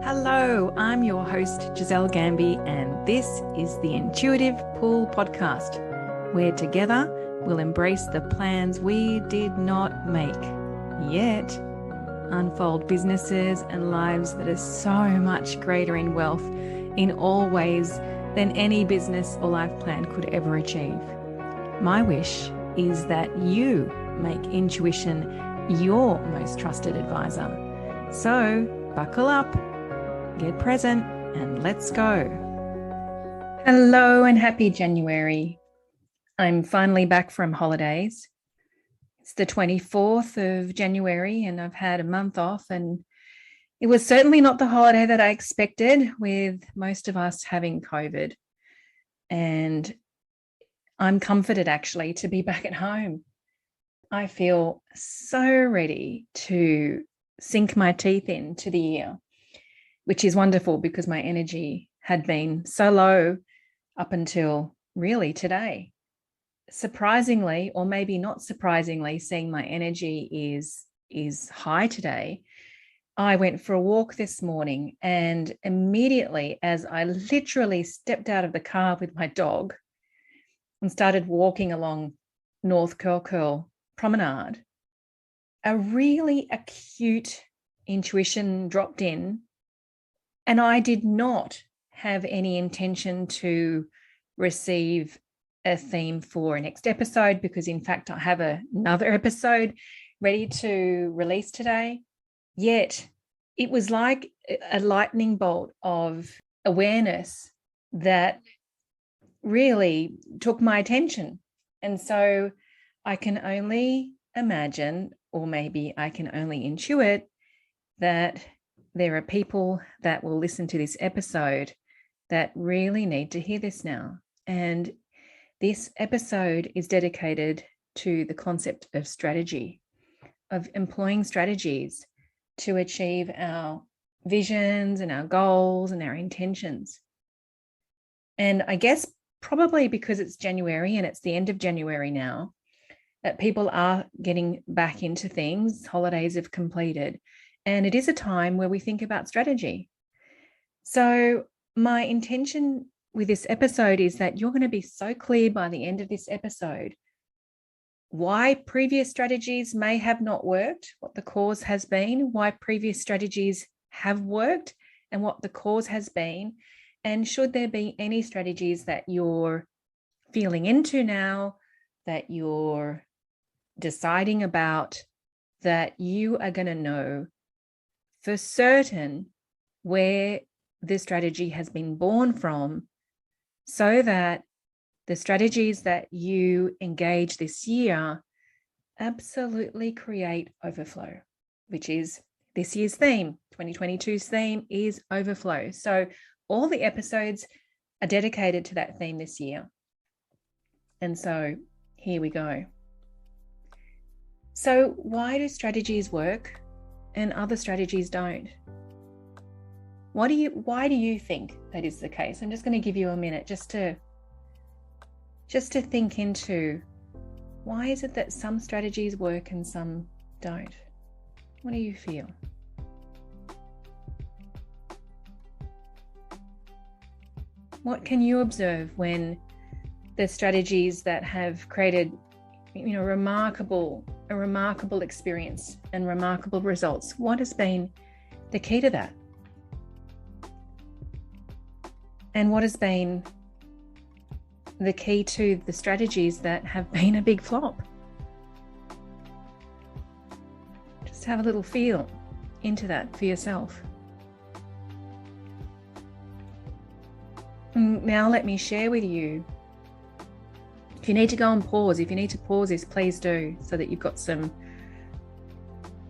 Hello, I'm your host, Giselle Gamby, and this is the Intuitive Pull Podcast, where together we'll embrace the plans we did not make yet, unfold businesses and lives that are so much greater in wealth in all ways than any business or life plan could ever achieve. My wish is that you make intuition your most trusted advisor. So buckle up, get present, and let's go. Hello and happy January. I'm finally back from holidays. It's the 24th of January and I've had a month off, and it was certainly not the holiday that I expected, with most of us having COVID. And I'm comforted actually to be back at home. I feel so ready to sink my teeth into the year, which is wonderful because my energy had been so low up until really today. Surprisingly, or maybe not surprisingly, seeing my energy is high today. I went for a walk this morning, and immediately as I literally stepped out of the car with my dog and started walking along North Curl Promenade, a really acute intuition dropped in, and I did not have any intention to receive a theme for a next episode, because in fact I have another episode ready to release today. Yet it was like a lightning bolt of awareness that really took my attention. And so I can only imagine, or maybe I can only intuit, that there are people that will listen to this episode that really need to hear this now. And this episode is dedicated to the concept of strategy, of employing strategies to achieve our visions and our goals and our intentions. And I guess probably because it's January and it's the end of January now, that people are getting back into things, holidays have completed, and it is a time where we think about strategy. So my intention with this episode is that you're going to be so clear by the end of this episode why previous strategies may have not worked, what the cause has been, why previous strategies have worked, and what the cause has been. And should there be any strategies that you're feeling into now, that you're deciding about, that you are going to know for certain where the strategy has been born from, so that the strategies that you engage this year absolutely create overflow, which is this year's theme. 2022's theme is overflow. So all the episodes are dedicated to that theme this year. And so here we go. So why do strategies work and other strategies don't? Why do you think that is the case? I'm just going to give you a minute just to think into, why is it that some strategies work and some don't? What do you feel? What can you observe when the strategies that have created, a remarkable experience and remarkable results, what has been the key to that? And what has been the key to the strategies that have been a big flop? Just have a little feel into that for yourself. And now let me share with you. If you need to go and pause, if you need to pause this, please do, so that you've got some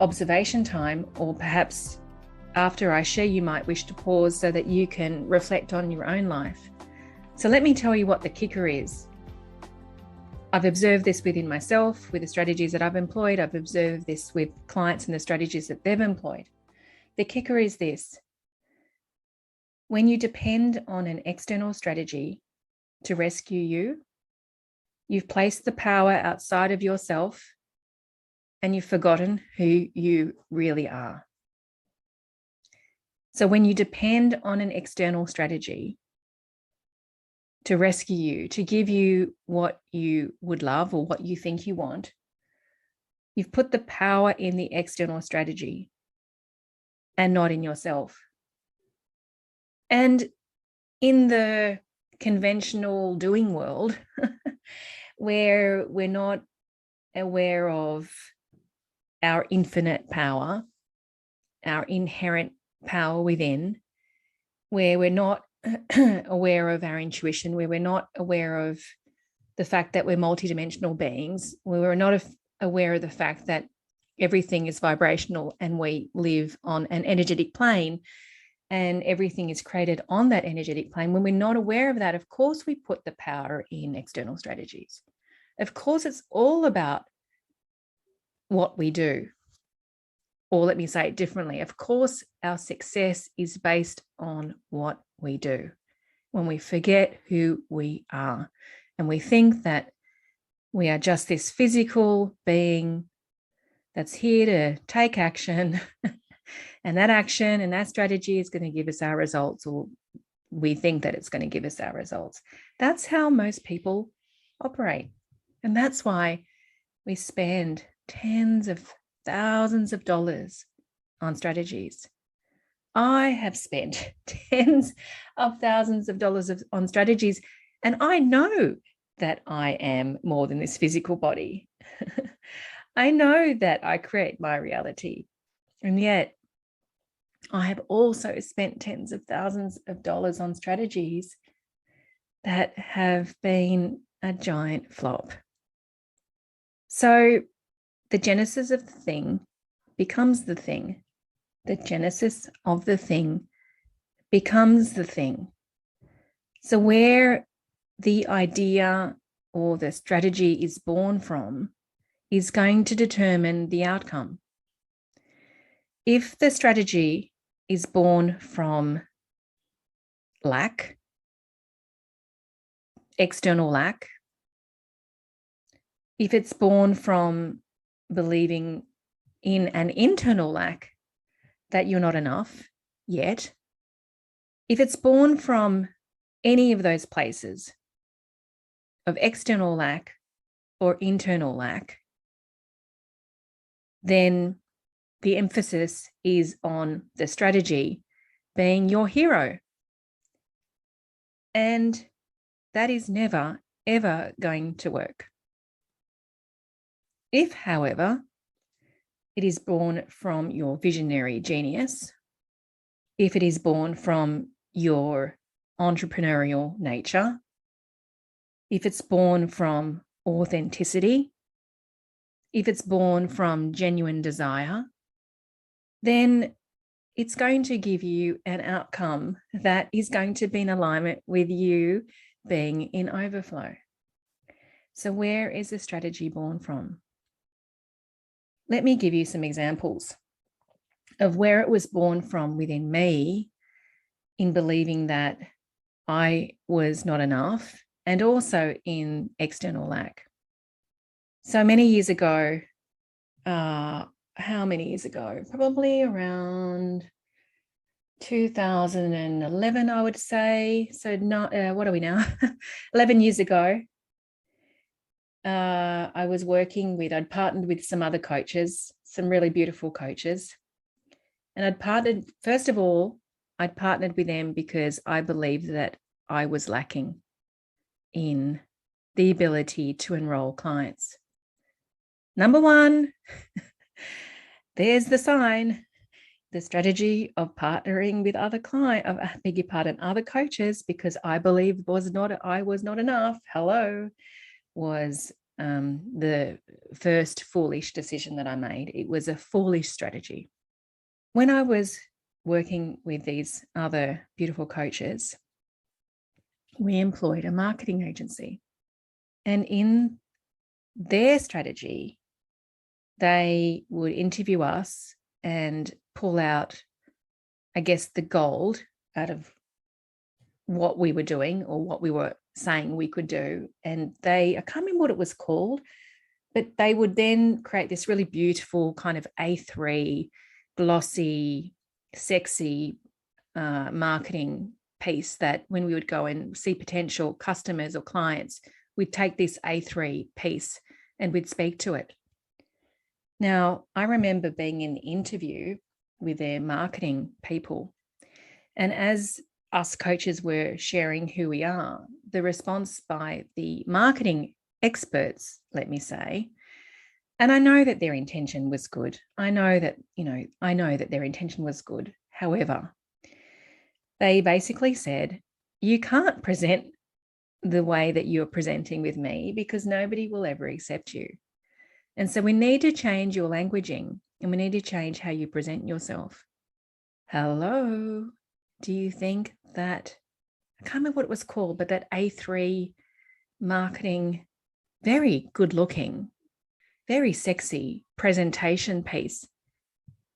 observation time, or perhaps after I share, you might wish to pause so that you can reflect on your own life. So let me tell you what the kicker is. I've observed this within myself, with the strategies that I've employed. I've observed this with clients and the strategies that they've employed. The kicker is this. When you depend on an external strategy to rescue you, you've placed the power outside of yourself and you've forgotten who you really are. So when you depend on an external strategy to rescue you, to give you what you would love or what you think you want, you've put the power in the external strategy and not in yourself. And in the conventional doing world, where we're not aware of our infinite power, our inherent power within, where we're not aware of our intuition, where we're not aware of the fact that we're multidimensional beings, where we're not aware of the fact that everything is vibrational and we live on an energetic plane and everything is created on that energetic plane. When we're not aware of that, of course, we put the power in external strategies. Of course, it's all about what we do. Or let me say it differently. Of course, our success is based on what we do. When we forget who we are and we think that we are just this physical being that's here to take action, and that action and that strategy is going to give us our results, or we think that it's going to give us our results. That's how most people operate. And that's why we spend tens of thousands of dollars on strategies. I have spent tens of thousands of dollars on strategies, and I know that I am more than this physical body. I know that I create my reality. And yet I have also spent tens of thousands of dollars on strategies that have been a giant flop. So the genesis of the thing becomes the thing. The genesis of the thing becomes the thing. So where the idea or the strategy is born from is going to determine the outcome. If the strategy is born from lack, external lack, if it's born from believing in an internal lack that you're not enough yet, if it's born from any of those places of external lack or internal lack, then the emphasis is on the strategy being your hero. And that is never, ever going to work. If, however, it is born from your visionary genius, if it is born from your entrepreneurial nature, if it's born from authenticity, if it's born from genuine desire, then it's going to give you an outcome that is going to be in alignment with you being in overflow. So where is the strategy born from? Let me give you some examples of where it was born from within me in believing that I was not enough, and also in external lack. So many years ago, how many years ago? Probably around 2011, I would say. So not, what are we now? 11 years ago, I was I'd partnered with some other coaches, some really beautiful coaches. And I'd partnered with them because I believed that I was lacking in the ability to enroll clients. Number one, there's the sign. The strategy of partnering with other other coaches, because I believed I was not enough. Was the first foolish decision that I made. It was a foolish strategy. When I was working with these other beautiful coaches, we employed a marketing agency. And in their strategy, they would interview us and pull out, I guess, the gold out of what we were doing or what we were saying we could do. And I can't remember what it was called, but they would then create this really beautiful kind of A3, glossy, sexy marketing piece that when we would go and see potential customers or clients, we'd take this A3 piece and we'd speak to it. Now, I remember being in the interview with their marketing people, and as us coaches were sharing who we are, the response by the marketing experts, let me say, and I know that their intention was good. I know that their intention was good. However, they basically said, you can't present the way that you're presenting with me because nobody will ever accept you. And so we need to change your languaging, and we need to change how you present yourself. Hello. Do you think that, I can't remember what it was called, but that A3 marketing, very good looking, very sexy presentation piece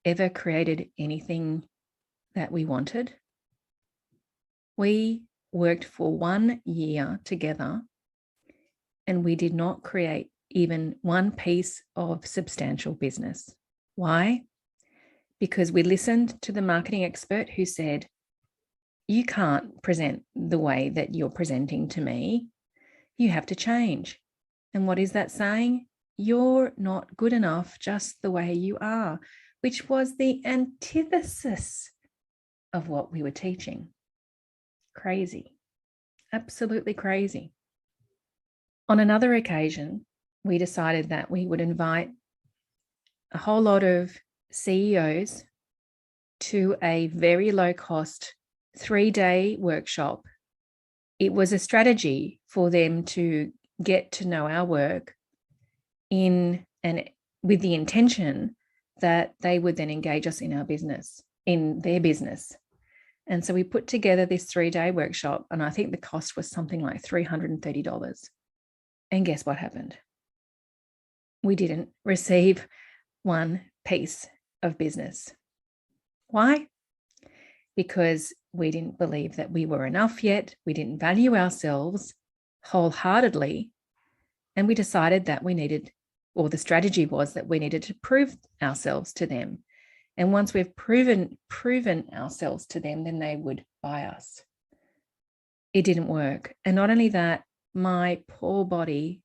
ever created anything that we wanted? We worked for 1 year together and we did not create even one piece of substantial business. Why? Because we listened to the marketing expert who said, you can't present the way that you're presenting to me. You have to change. And what is that saying? You're not good enough just the way you are, which was the antithesis of what we were teaching. Crazy. Absolutely crazy. On another occasion, we decided that we would invite a whole lot of CEOs to a very low-cost 3-day workshop. It was a strategy for them to get to know our work with the intention that they would then engage us in our business, in their business. And so we put together this 3-day workshop, and I think the cost was something like $330. And guess what happened? We didn't receive one piece of business. Why? Because we didn't believe that we were enough yet. We didn't value ourselves wholeheartedly. And we decided that the strategy was that we needed to prove ourselves to them. And once we've proven ourselves to them, then they would buy us. It didn't work. And not only that, my poor body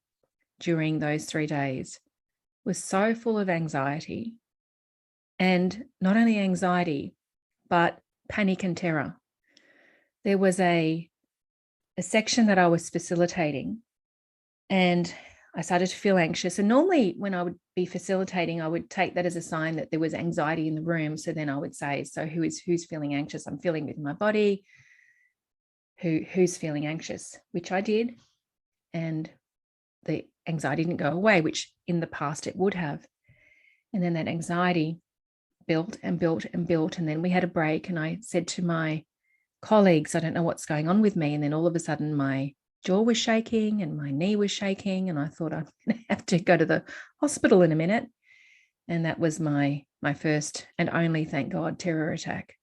during those 3 days was so full of anxiety, and not only anxiety, but panic and terror. There was a section that I was facilitating, and I started to feel anxious. And normally when I would be facilitating, I would take that as a sign that there was anxiety in the room. So then I would say, so who's feeling anxious? I'm feeling with my body. Who's feeling anxious? Which I did. And the anxiety didn't go away, which in the past it would have. And then that anxiety built and built and built. And then we had a break, and I said to my colleagues, I don't know what's going on with me. And then all of a sudden my jaw was shaking and my knee was shaking. And I thought I'm going to have to go to the hospital in a minute. And that was my first and only, thank God, terror attack.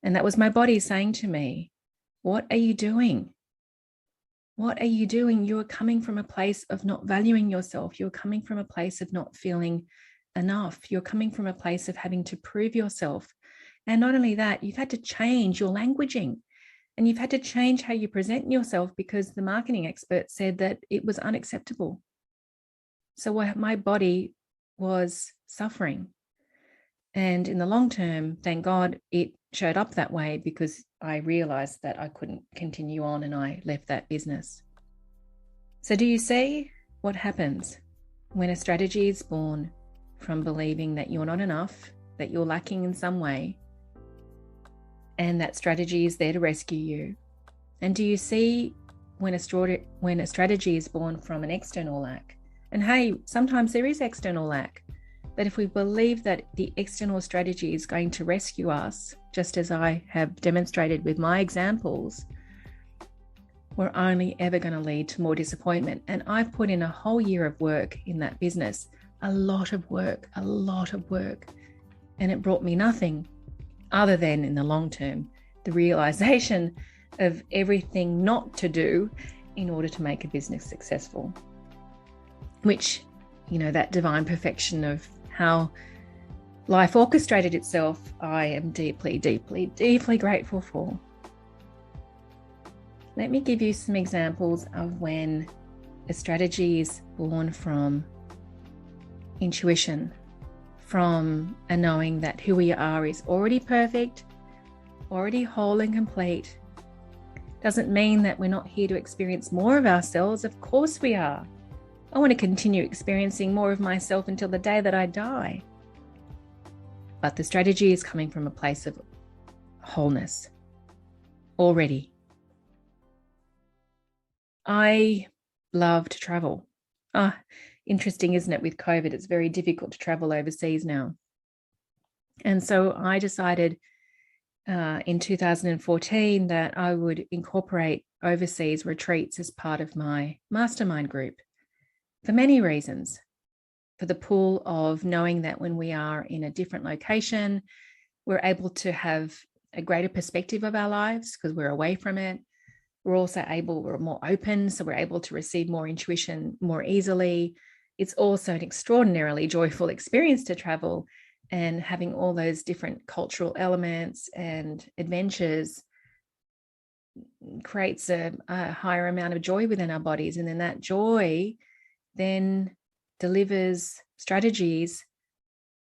And that was my body saying to me, what are you doing? What are you doing? You are coming from a place of not valuing yourself. You're coming from a place of not feeling enough. You're coming from a place of having to prove yourself. And not only that, you've had to change your languaging, and you've had to change how you present yourself because the marketing expert said that it was unacceptable. So my body was suffering. And in the long term, thank God it showed up that way, because I realized that I couldn't continue on and I left that business. So do you see what happens when a strategy is born from believing that you're not enough, that you're lacking in some way, and that strategy is there to rescue you? And do you see when a strategy is born from an external lack? And hey, sometimes there is external lack. But if we believe that the external strategy is going to rescue us, just as I have demonstrated with my examples, we're only ever going to lead to more disappointment. And I've put in a whole year of work in that business, a lot of work. And it brought me nothing other than, in the long term, the realization of everything not to do in order to make a business successful. Which, that divine perfection of how life orchestrated itself, I am deeply, deeply, deeply grateful for. Let me give you some examples of when a strategy is born from intuition, from a knowing that who we are is already perfect, already whole and complete. Doesn't mean that we're not here to experience more of ourselves. Of course we are. I want to continue experiencing more of myself until the day that I die. But the strategy is coming from a place of wholeness already. I love to travel. Interesting, isn't it? With COVID, it's very difficult to travel overseas now. And so I decided in 2014 that I would incorporate overseas retreats as part of my mastermind group for many reasons. For the pull of knowing that when we are in a different location, we're able to have a greater perspective of our lives because we're away from it. We're more open, so we're able to receive more intuition more easily. It's also an extraordinarily joyful experience to travel, and having all those different cultural elements and adventures creates a higher amount of joy within our bodies. And then that joy then delivers strategies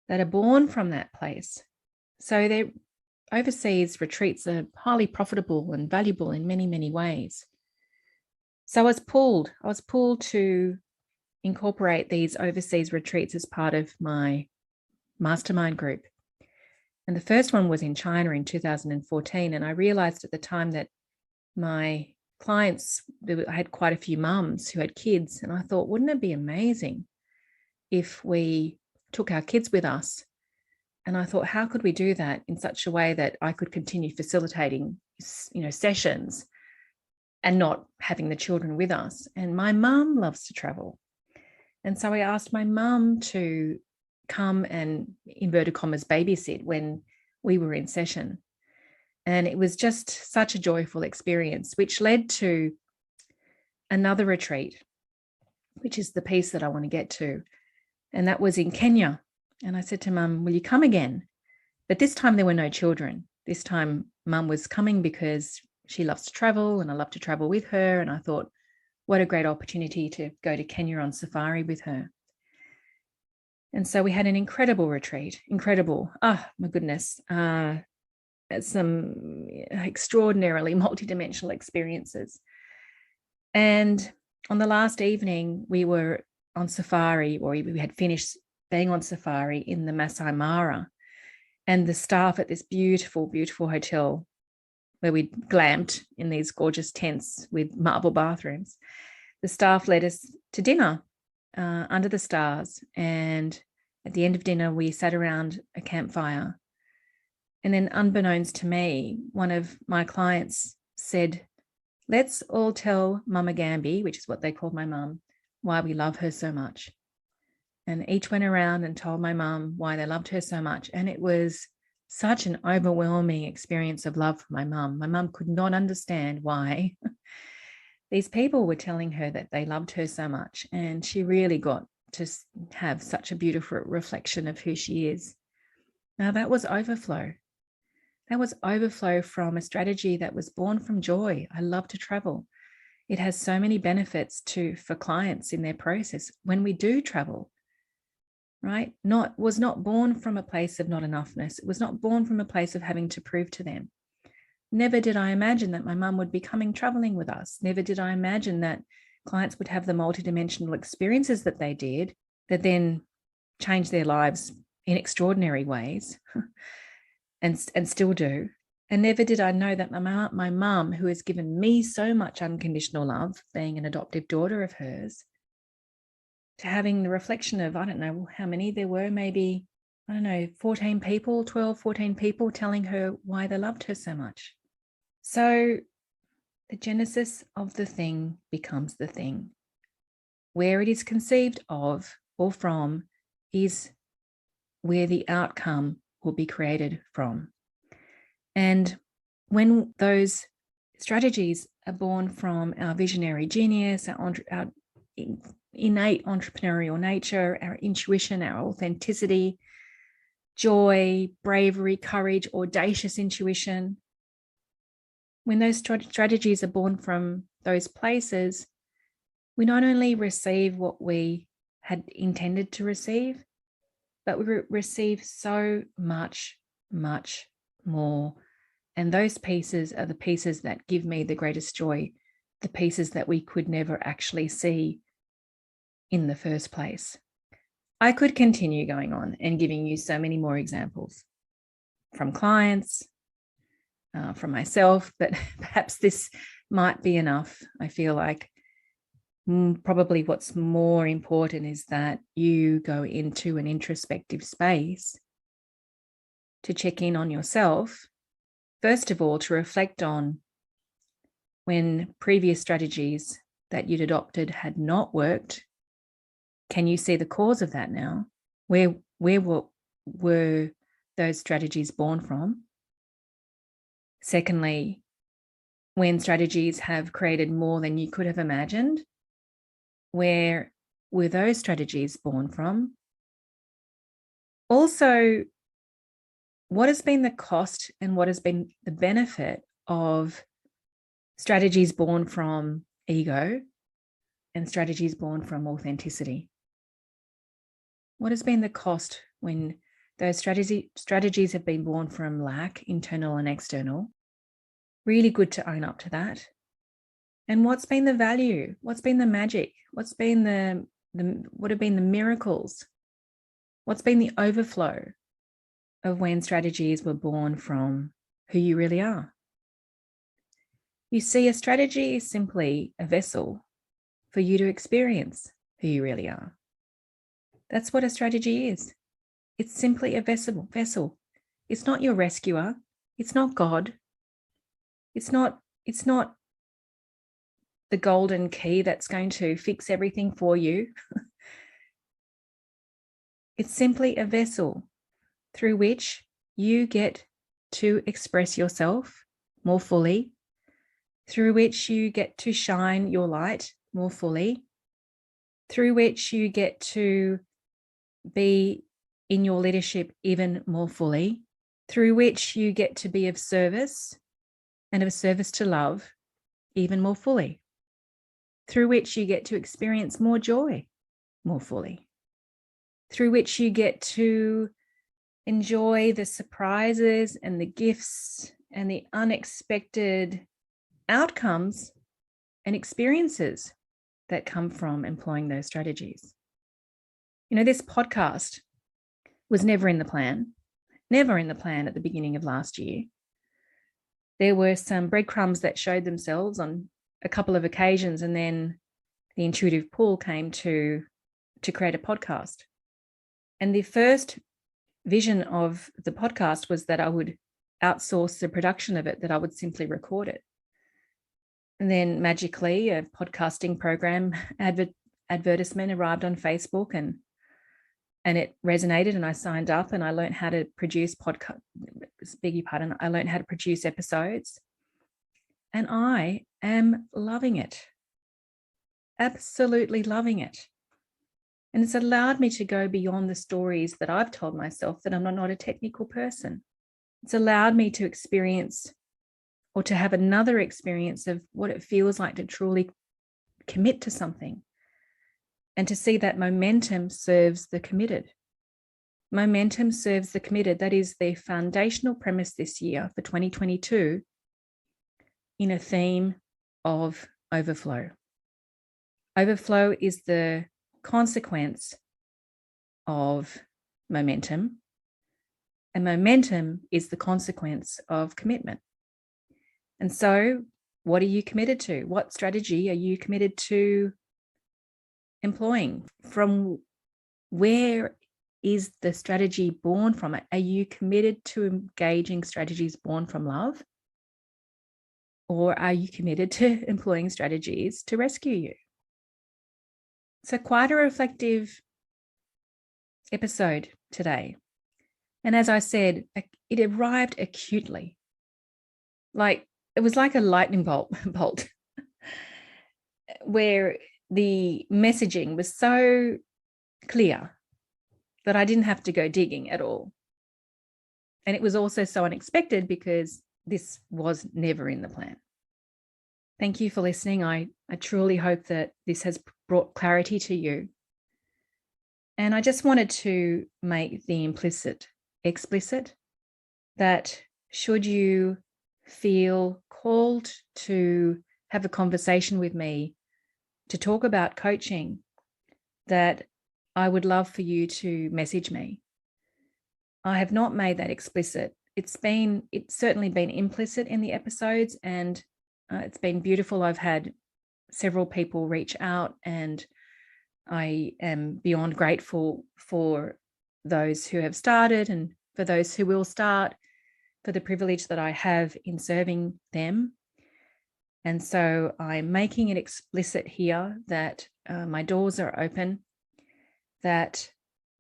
that are born from that place. So the overseas retreats are highly profitable and valuable in many, many ways. So I was pulled to incorporate these overseas retreats as part of my mastermind group. And the first one was in China in 2014. And I realized at the time that my clients, I had quite a few mums who had kids. And I thought, wouldn't it be amazing if we took our kids with us? And I thought, how could we do that in such a way that I could continue facilitating, sessions and not having the children with us? And my mum loves to travel. And so I asked my mum to come and, inverted commas, babysit when we were in session. And it was just such a joyful experience, which led to another retreat, which is the piece that I want to get to. And that was in Kenya. And I said to Mum, will you come again? But this time there were no children. This time Mum was coming because she loves to travel and I love to travel with her. And I thought, what a great opportunity to go to Kenya on safari with her. And so we had an incredible retreat. Incredible. Oh, my goodness. Some extraordinarily multidimensional experiences. And on the last evening, we were on safari, or we had finished being on safari in the Masai Mara. And the staff at this beautiful, beautiful hotel where we glamped in these gorgeous tents with marble bathrooms, the staff led us to dinner under the stars. And at the end of dinner, we sat around a campfire. And then unbeknownst to me, one of my clients said, let's all tell Mama Gambi, which is what they called my mum, why we love her so much. And each went around and told my mum why they loved her so much. And it was such an overwhelming experience of love for my mum. My mum could not understand why these people were telling her that they loved her so much. And she really got to have such a beautiful reflection of who she is. Now, that was overflow. That was overflow from a strategy that was born from joy. I love to travel. It has so many benefits for clients in their process when we do travel, right? Was not born from a place of not enoughness. It was not born from a place of having to prove to them. Never did I imagine that my mum would be coming traveling with us. Never did I imagine that clients would have the multidimensional experiences that they did that then changed their lives in extraordinary ways and still do. And never did I know that my mum, who has given me so much unconditional love, being an adoptive daughter of hers, to having the reflection of, I don't know how many there were, maybe, 14 people telling her why they loved her so much. So the genesis of the thing becomes the thing. Where it is conceived of or from is where the outcome will be created from. And when those strategies are born from our visionary genius, our innate entrepreneurial nature, our intuition, our authenticity, joy, bravery, courage, audacious intuition. When those strategies are born from those places, we not only receive what we had intended to receive, but we receive so much, much more. And those pieces are the pieces that give me the greatest joy, the pieces that we could never actually see in the first place. I could continue going on and giving you so many more examples from clients, from myself, but perhaps this might be enough. I feel like probably what's more important is that you go into an introspective space to check in on yourself, first of all, to reflect on when previous strategies that you'd adopted had not worked. Can you see the cause of that now? Where were those strategies born from? Secondly, when strategies have created more than you could have imagined, where were those strategies born from? Also, what has been the cost and what has been the benefit of strategies born from ego and strategies born from authenticity? What has been the cost when those strategies have been born from lack, internal and external? Really good to own up to that. And what's been the value? What's been the magic? What's been what have been the miracles? What's been the overflow of when strategies were born from who you really are? You see, a strategy is simply a vessel for you to experience who you really are. That's what a strategy is. It's simply a vessel. It's not your rescuer. It's not God. It's not the golden key that's going to fix everything for you. It's simply a vessel through which you get to express yourself more fully, through which you get to shine your light more fully, through which you get to be in your leadership even more fully, through which you get to be of service and of service to love even more fully, through which you get to experience more joy more fully, through which you get to enjoy the surprises and the gifts and the unexpected outcomes and experiences that come from employing those strategies. You know, this podcast was never in the plan at the beginning of last year. There were some breadcrumbs that showed themselves on a couple of occasions, and then the intuitive pull came to create a podcast. And the first vision of the podcast was that I would outsource the production of it, that I would simply record it. And then magically a podcasting program advertisement arrived on Facebook, and it resonated, and I signed up and I learned how to produce I learned how to produce episodes, and I am loving it. Absolutely loving it. And it's allowed me to go beyond the stories that I've told myself that I'm not a technical person. It's allowed me to experience, or to have another experience of what it feels like to truly commit to something, and to see that momentum serves the committed. Momentum serves the committed. That is the foundational premise this year for 2022 in a theme of overflow. Overflow is the consequence of momentum, and momentum is the consequence of commitment. And so, what are you committed to? What strategy are you committed to employing? From where is the strategy born from? Are you committed to engaging strategies born from love? Or are you committed to employing strategies to rescue you? So quite a reflective episode today. And as I said, it arrived acutely. Like it was like a lightning bolt where the messaging was so clear that I didn't have to go digging at all. And it was also so unexpected because this was never in the plan. Thank you for listening. I truly hope that this has brought clarity to you. And I just wanted to make the implicit explicit, that should you feel called to have a conversation with me to talk about coaching, that I would love for you to message me. I have not made that explicit. It's certainly been implicit in the episodes, and it's been beautiful. I've had several people reach out, and I am beyond grateful for those who have started and for those who will start, for the privilege that I have in serving them. And so I'm making it explicit here that my doors are open, that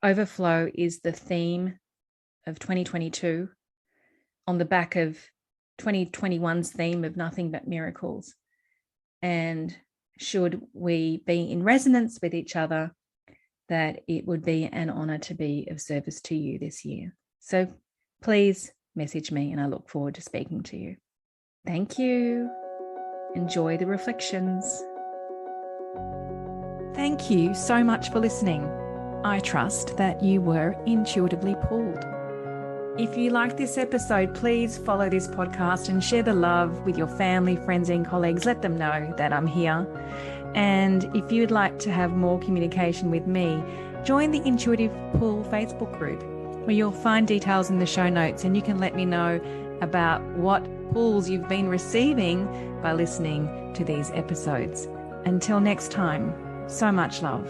overflow is the theme of 2022 on the back of 2021's theme of nothing but miracles. And should we be in resonance with each other, that it would be an honor to be of service to you this year. So please message me, and I look forward to speaking to you. Thank you. Enjoy the reflections. Thank you so much for listening. I trust that you were intuitively pulled. If you liked this episode, please follow this podcast and share the love with your family, friends, and colleagues. Let them know that I'm here. And if you'd like to have more communication with me, join the Intuitive Pull Facebook group, where you'll find details in the show notes, and you can let me know about what pulls you've been receiving by listening to these episodes. Until next time, so much love.